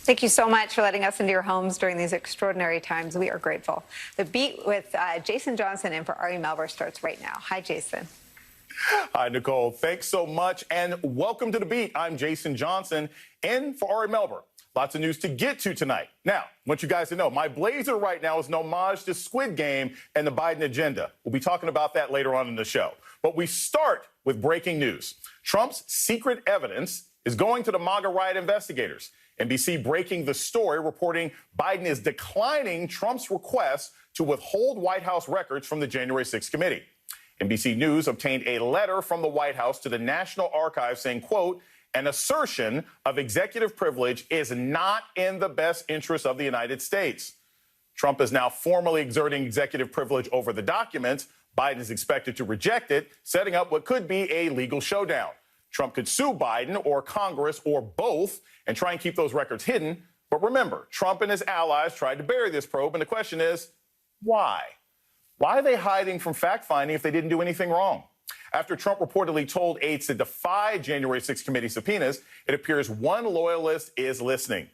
Thank you so much for letting us into your homes during these extraordinary times. We are grateful. The Beat with Jason Johnson in for Ari Melber starts right now. Hi, Jason. Hi, Nicole. Thanks so much, and welcome to The Beat. I'm Jason Johnson, in for Ari Melber. Lots of news to get to tonight. Now, I want you guys to know, my blazer right now is an homage to Squid Game and the Biden agenda. We'll be talking about that later on in the show. But we start with breaking news. Trump's secret evidence is going to the MAGA riot investigators. NBC breaking the story, reporting Biden is declining Trump's request to withhold White House records from the January 6th committee. NBC News obtained a letter from the White House to the National Archives saying, quote, an assertion of executive privilege is not in the best interest of the United States. Trump is now formally exerting executive privilege over the documents. Biden is expected to reject it, setting up what could be a legal showdown. Trump could sue Biden or Congress or both and try and keep those records hidden. But remember, Trump and his allies tried to bury this probe, and the question is, why? Why are they hiding from fact-finding if they didn't do anything wrong? After Trump reportedly told aides to defy January 6th committee subpoenas, it appears one loyalist is listening.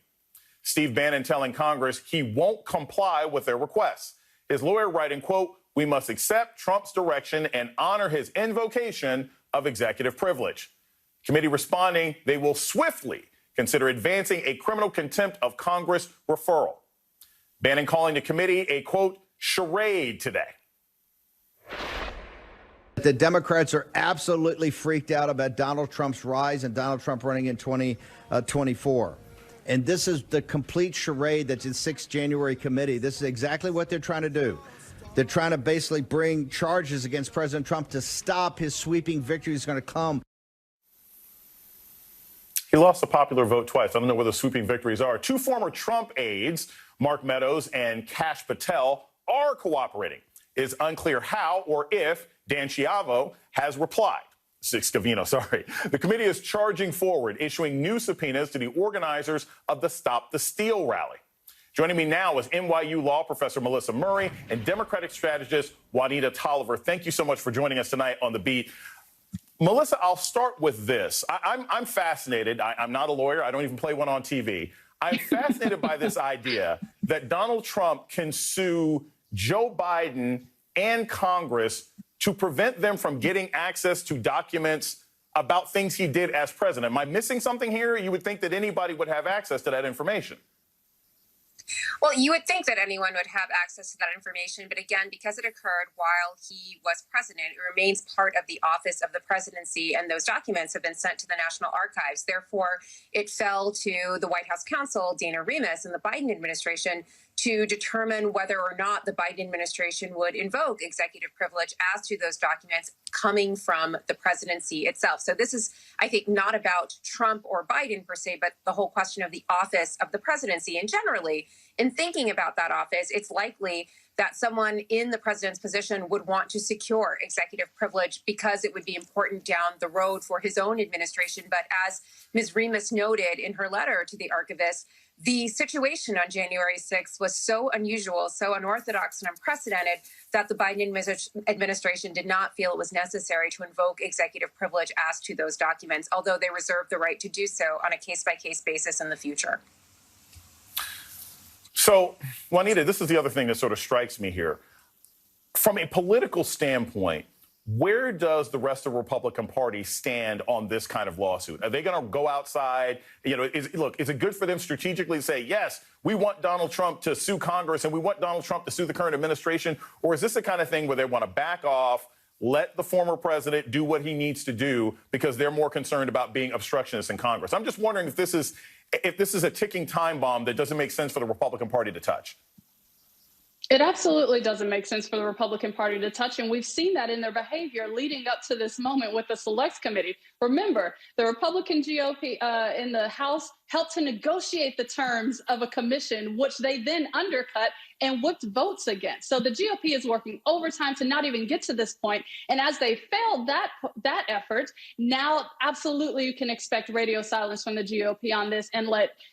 Steve Bannon telling Congress he won't comply with their requests. His lawyer writing, quote, we must accept Trump's direction and honor his invocation of executive privilege. Committee responding, they will swiftly consider advancing a criminal contempt of Congress referral. Bannon calling the committee a, quote, charade today. The Democrats are absolutely freaked out about Donald Trump's rise and Donald Trump running in 2024. And this is the complete charade that's in 6th January committee. This is exactly what they're trying to do. They're trying to basically bring charges against President Trump to stop his sweeping victory that's going to come. He lost the popular vote twice. I don't know where the sweeping victories are. Two former Trump aides, Mark Meadows and Kash Patel, are cooperating. It is unclear how or if Dan Schiavo has replied. Scavino, sorry. The committee is charging forward, issuing new subpoenas to the organizers of the Stop the Steal rally. Joining me now is NYU law professor Melissa Murray and Democratic strategist Juanita Tolliver. Thank you so much for joining us tonight on The Beat. Melissa, I'll start with this. I'm fascinated. I'm not a lawyer. I don't even play one on TV. I'm fascinated by this idea that Donald Trump can sue Joe Biden and Congress to prevent them from getting access to documents about things he did as president. Am I missing something here? You would think that anybody would have access to that information. Well, you would think that anyone would have access to that information. But again, because it occurred while he was president, it remains part of the office of the presidency. And those documents have been sent to the National Archives. Therefore, it fell to the White House counsel, Dana Remus, and the Biden administration to determine whether or not the Biden administration would invoke executive privilege as to those documents coming from the presidency itself. So this is, I think, not about Trump or Biden per se, but the whole question of the office of the presidency. And generally, in thinking about that office, it's likely that someone in the president's position would want to secure executive privilege because it would be important down the road for his own administration. But as Ms. Remus noted in her letter to the archivist, the situation on January 6th was so unusual, so unorthodox and unprecedented that the Biden administration did not feel it was necessary to invoke executive privilege as to those documents, although they reserve the right to do so on a case-by-case basis in the future. So, Juanita, this is the other thing that sort of strikes me here. From a political standpoint, where does the rest of the Republican Party stand on this kind of lawsuit? Are they going to go outside? You know, is it good for them strategically to say, yes, we want Donald Trump to sue Congress and we want Donald Trump to sue the current administration? Or is this the kind of thing where they want to back off, let the former president do what he needs to do because they're more concerned about being obstructionists in Congress? I'm just wondering if this is a ticking time bomb that doesn't make sense for the Republican Party to touch. It absolutely doesn't make sense for the Republican Party to touch, and we've seen that in their behavior leading up to this moment with the Select Committee. Remember, the Republican GOP in the House helped to negotiate the terms of a commission, which they then undercut and whipped votes against. So the GOP is working overtime to not even get to this point. And as they failed that effort, now absolutely you can expect radio silence from the GOP on this and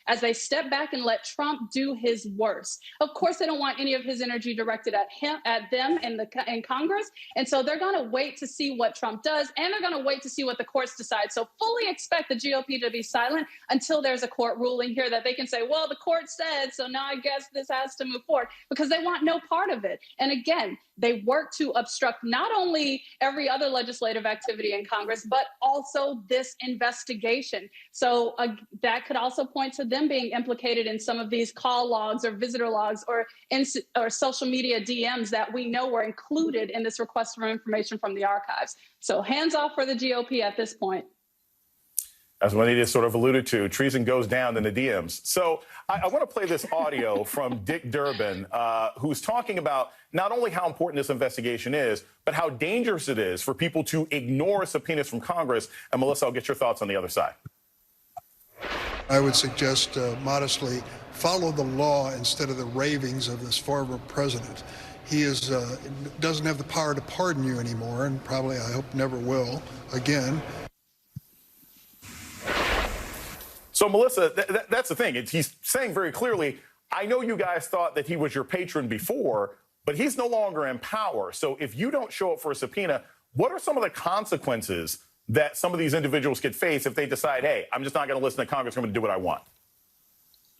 as they step back and let Trump do his worst. Of course, they don't want any of his energy directed at them in Congress. And so they're going to wait to see what Trump does, and they're going to wait to see what the courts decide. So fully expect the GOP to be silent until there's a court ruling here that they can say, well, the court said, so now I guess this has to move forward, because they want no part of it. And again, they work to obstruct not only every other legislative activity in Congress, but also this investigation. So that could also point to them being implicated in some of these call logs or visitor logs or social media DMs that we know were included in this request for information from the archives. So hands off for the GOP at this point. As Juanita sort of alluded to, treason goes down in the DMs. So I want to play this audio from Dick Durbin, who's talking about not only how important this investigation is, but how dangerous it is for people to ignore subpoenas from Congress. And Melissa, I'll get your thoughts on the other side. I would suggest modestly follow the law instead of the ravings of this former president. He doesn't have the power to pardon you anymore, and probably, I hope, never will again. So, Melissa, that's the thing. He's saying very clearly, I know you guys thought that he was your patron before, but he's no longer in power. So if you don't show up for a subpoena, what are some of the consequences that some of these individuals could face if they decide, hey, I'm just not going to listen to Congress, I'm going to do what I want?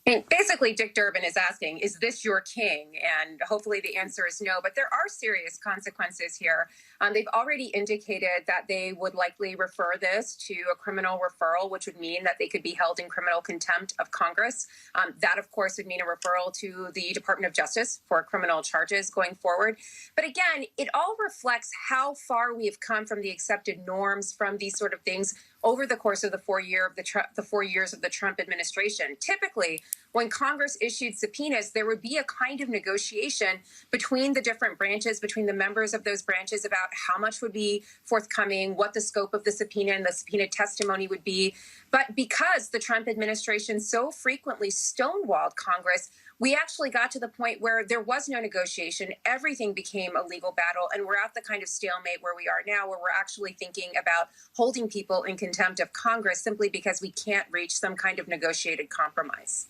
And basically, Dick Durbin is asking, is this your king? And hopefully the answer is no, but there are serious consequences here. They've already indicated that they would likely refer this to a criminal referral, which would mean that they could be held in criminal contempt of Congress. That, of course, would mean a referral to the Department of Justice for criminal charges going forward. But again, it all reflects how far we have come from the accepted norms from these sort of things over the course of the 4 years of the Trump administration. Typically, when Congress issued subpoenas, there would be a kind of negotiation between the different branches, between the members of those branches about how much would be forthcoming, what the scope of the subpoena and the subpoena testimony would be. But because the Trump administration so frequently stonewalled Congress, we actually got to the point where there was no negotiation. Everything became a legal battle, and we're at the kind of stalemate where we are now, where we're actually thinking about holding people in contempt of Congress simply because we can't reach some kind of negotiated compromise.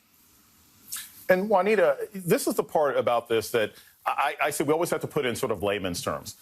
And Juanita, this is the part about this that I say we always have to put in sort of layman's terms.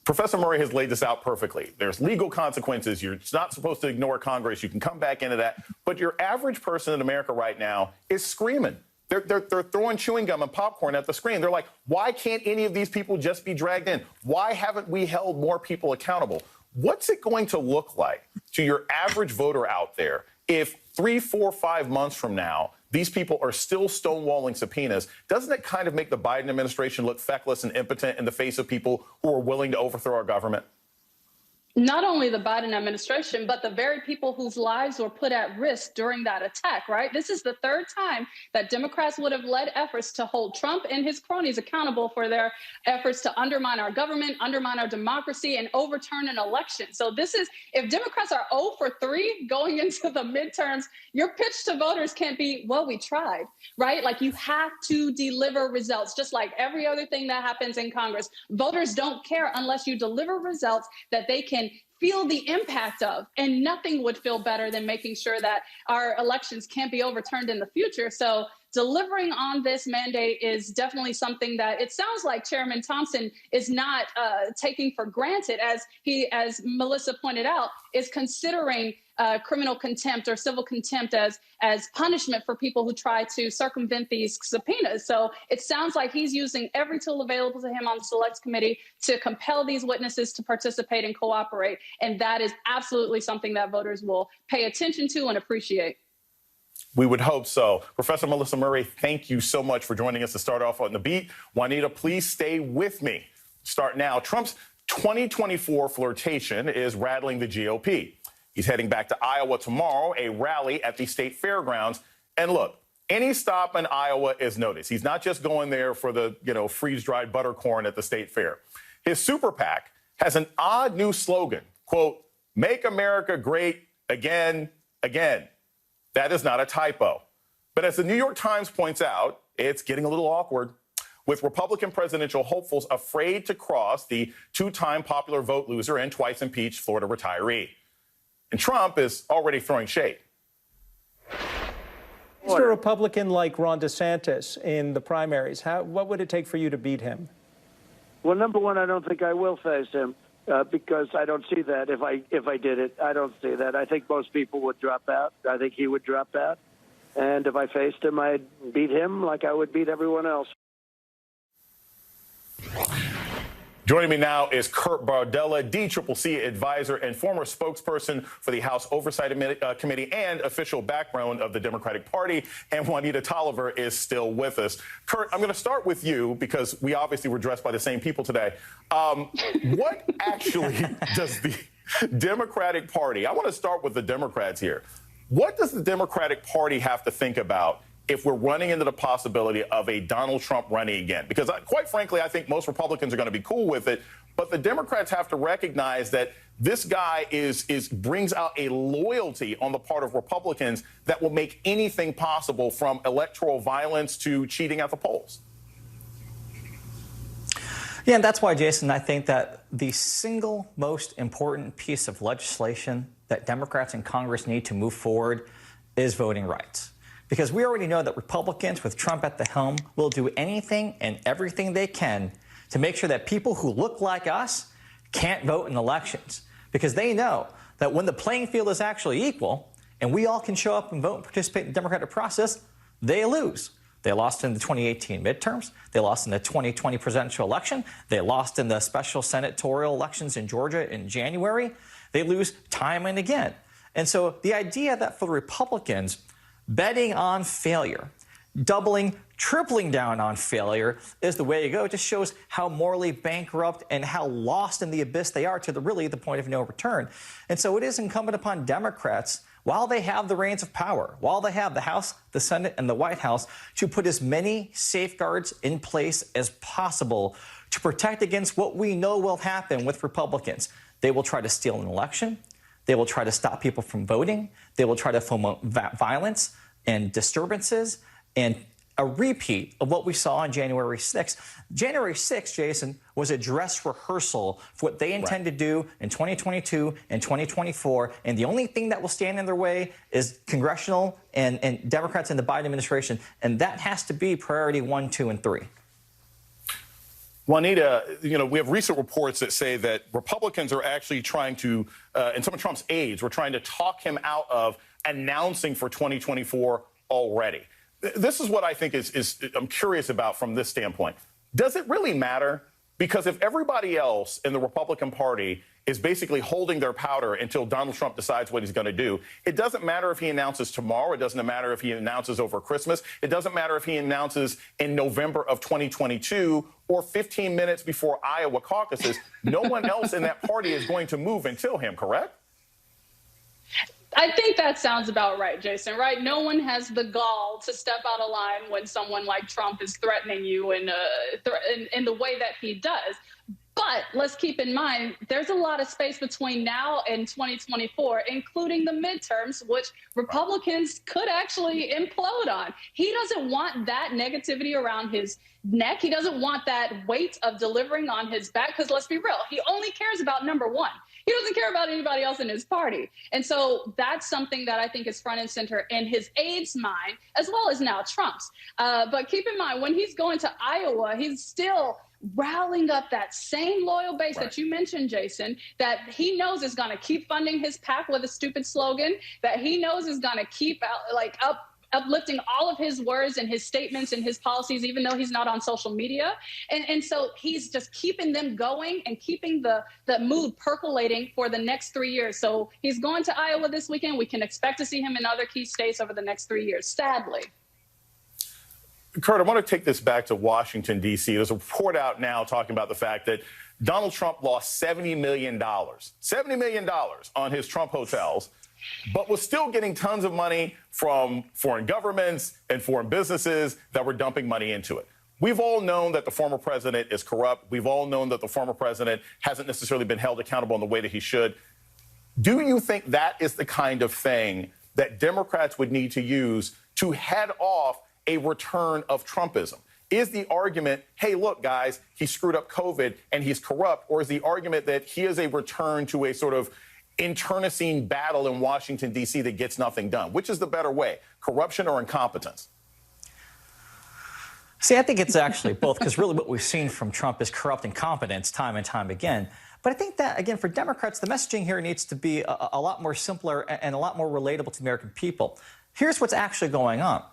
Professor Murray has laid this out perfectly. There's legal consequences. You're not supposed to ignore Congress. You can come back into that. But your average person in America right now is screaming. They're throwing chewing gum and popcorn at the screen. They're like, why can't any of these people just be dragged in? Why haven't we held more people accountable? What's it going to look like to your average voter out there if 3, 4, 5 months from now, these people are still stonewalling subpoenas? Doesn't it kind of make the Biden administration look feckless and impotent in the face of people who are willing to overthrow our government? Not only the Biden administration, but the very people whose lives were put at risk during that attack, right? This is the third time that Democrats would have led efforts to hold Trump and his cronies accountable for their efforts to undermine our government, undermine our democracy, and overturn an election. So this is, if Democrats are 0 for 3 going into the midterms, your pitch to voters can't be, well, we tried, right? Like, you have to deliver results, just like every other thing that happens in Congress. Voters don't care unless you deliver results that they can feel the impact of, and nothing would feel better than making sure that our elections can't be overturned in the future. So delivering on this mandate is definitely something that it sounds like Chairman Thompson is not taking for granted, as Melissa pointed out, is considering criminal contempt or civil contempt as punishment for people who try to circumvent these subpoenas. So it sounds like he's using every tool available to him on the Select Committee to compel these witnesses to participate and cooperate. And that is absolutely something that voters will pay attention to and appreciate. We would hope so. Professor Melissa Murray, thank you so much for joining us to start off on The Beat. Juanita, please stay with me. Start now. Trump's 2024 flirtation is rattling the GOP. He's heading back to Iowa tomorrow, a rally at the state fairgrounds. And look, any stop in Iowa is noticed. He's not just going there for the, freeze-dried buttercorn at the state fair. His super PAC has an odd new slogan, quote, "Make America Great Again, Again." That is not a typo. But as the New York Times points out, it's getting a little awkward, with Republican presidential hopefuls afraid to cross the 2-time popular vote loser and twice impeached Florida retiree. And Trump is already throwing shade. Is a Republican like Ron DeSantis in the primaries? What would it take for you to beat him? Well, number one, I don't think I will face him because I don't see that. If I did it, I don't see that. I think most people would drop out. I think he would drop out. And if I faced him, I'd beat him like I would beat everyone else. Joining me now is Kurt Bardella, DCCC advisor and former spokesperson for the House Oversight Committee and official backbone of the Democratic Party. And Juanita Tolliver is still with us. Kurt, I'm going to start with you because we obviously were dressed by the same people today. What actually does the Democratic Party, I want to start with the Democrats here. What does the Democratic Party have to think about if we're running into the possibility of a Donald Trump running again? Because quite frankly, I think most Republicans are going to be cool with it. But the Democrats have to recognize that this guy brings out a loyalty on the part of Republicans that will make anything possible, from electoral violence to cheating at the polls. Yeah, and that's why, Jason, I think that the single most important piece of legislation that Democrats in Congress need to move forward is voting rights. Because we already know that Republicans with Trump at the helm will do anything and everything they can to make sure that people who look like us can't vote in elections. Because they know that when the playing field is actually equal and we all can show up and vote and participate in the democratic process, they lose. They lost in the 2018 midterms. They lost in the 2020 presidential election. They lost in the special senatorial elections in Georgia in January. They lose time and again. And so the idea that for the Republicans, betting on failure, doubling, tripling down on failure is the way to go. It just shows how morally bankrupt and how lost in the abyss they are to the point of no return. And so it is incumbent upon Democrats, while they have the reins of power, while they have the House, the Senate, and the White House, to put as many safeguards in place as possible to protect against what we know will happen with Republicans. They will try to steal an election. They will try to stop people from voting. They will try to foment violence and disturbances and a repeat of what we saw on January 6th. January 6th, Jason, was a dress rehearsal for what they intend to do in 2022 and 2024. And the only thing that will stand in their way is congressional and Democrats in the Biden administration. And that has to be priority 1, 2, and 3. Juanita, we have recent reports that say that Republicans are actually trying to, and some of Trump's aides were trying to talk him out of announcing for 2024 already. This is what I think I'm curious about from this standpoint. Does it really matter? Because if everybody else in the Republican Party is basically holding their powder until Donald Trump decides what he's going to do, it doesn't matter if he announces tomorrow. It doesn't matter if he announces over Christmas. It doesn't matter if he announces in November of 2022 or 15 minutes before Iowa caucuses. No one else in that party is going to move until him, correct? I think that sounds about right, Jason, right? No one has the gall to step out of line when someone like Trump is threatening you in the way that he does. But let's keep in mind, there's a lot of space between now and 2024, including the midterms, which Republicans could actually implode on. He doesn't want that negativity around his neck. He doesn't want that weight of delivering on his back, because let's be real, he only cares about number one. He doesn't care about anybody else in his party. And so that's something that I think is front and center in his aides' mind, as well as now Trump's. But keep in mind, when he's going to Iowa, he's still rallying up that same loyal base that you mentioned, Jason, that he knows is going to keep funding his PAC with a stupid slogan, that he knows is going to keep uplifting all of his words and his statements and his policies, even though he's not on social media. And so he's just keeping them going and keeping the mood percolating for the next 3 years. So he's going to Iowa this weekend. We can expect to see him in other key states over the next 3 years, sadly. Kurt, I want to take this back to Washington, D.C. There's a report out now talking about the fact that Donald Trump lost $70 million on his Trump hotels, but was still getting tons of money from foreign governments and foreign businesses that were dumping money into it. We've all known that the former president is corrupt. We've all known that the former president hasn't necessarily been held accountable in the way that he should. Do you think that is the kind of thing that Democrats would need to use to head off a return of Trumpism? Is the argument, hey, look, guys, he screwed up COVID and he's corrupt? Or is the argument that he is a return to a sort of internecine battle in Washington, D.C. that gets nothing done? Which is the better way, corruption or incompetence? See, I think it's actually both, because really what we've seen from Trump is corrupt incompetence time and time again. But I think that, again, for Democrats, the messaging here needs to be a lot more simpler and a lot more relatable to the American people. Here's what's actually going on.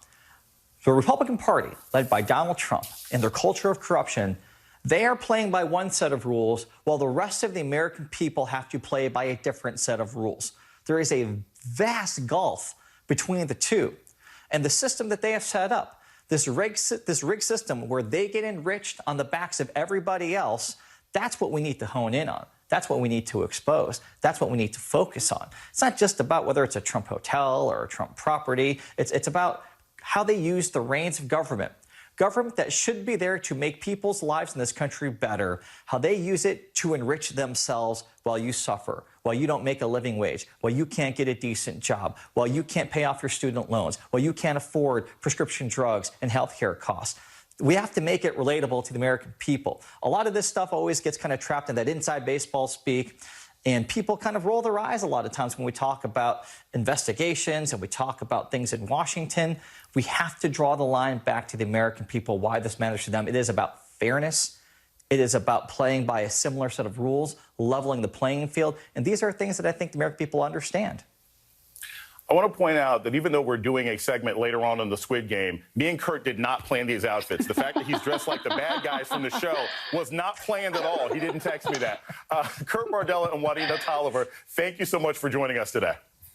The Republican Party, led by Donald Trump, and their culture of corruption, they are playing by one set of rules, while the rest of the American people have to play by a different set of rules. There is a vast gulf between the two. And the system that they have set up, this rigged system where they get enriched on the backs of everybody else, that's what we need to hone in on. That's what we need to expose. That's what we need to focus on. It's not just about whether it's a Trump hotel or a Trump property. It's about how they use the reins of government. Government that should be there to make people's lives in this country better, how they use it to enrich themselves while you suffer, while you don't make a living wage, while you can't get a decent job, while you can't pay off your student loans, while you can't afford prescription drugs and healthcare costs. We have to make it relatable to the American people. A lot of this stuff always gets kind of trapped in that inside baseball speak. And people kind of roll their eyes a lot of times when we talk about investigations and we talk about things in Washington. We have to draw the line back to the American people, why this matters to them. It is about fairness. It is about playing by a similar set of rules, leveling the playing field. And these are things that I think the American people understand. I want to point out that even though we're doing a segment later on in the Squid Game, me and Kurt did not plan these outfits. The fact that he's dressed like the bad guys from the show was not planned at all. He didn't text me that. Kurt Bardella and Juanita Tolliver, thank you so much for joining us today.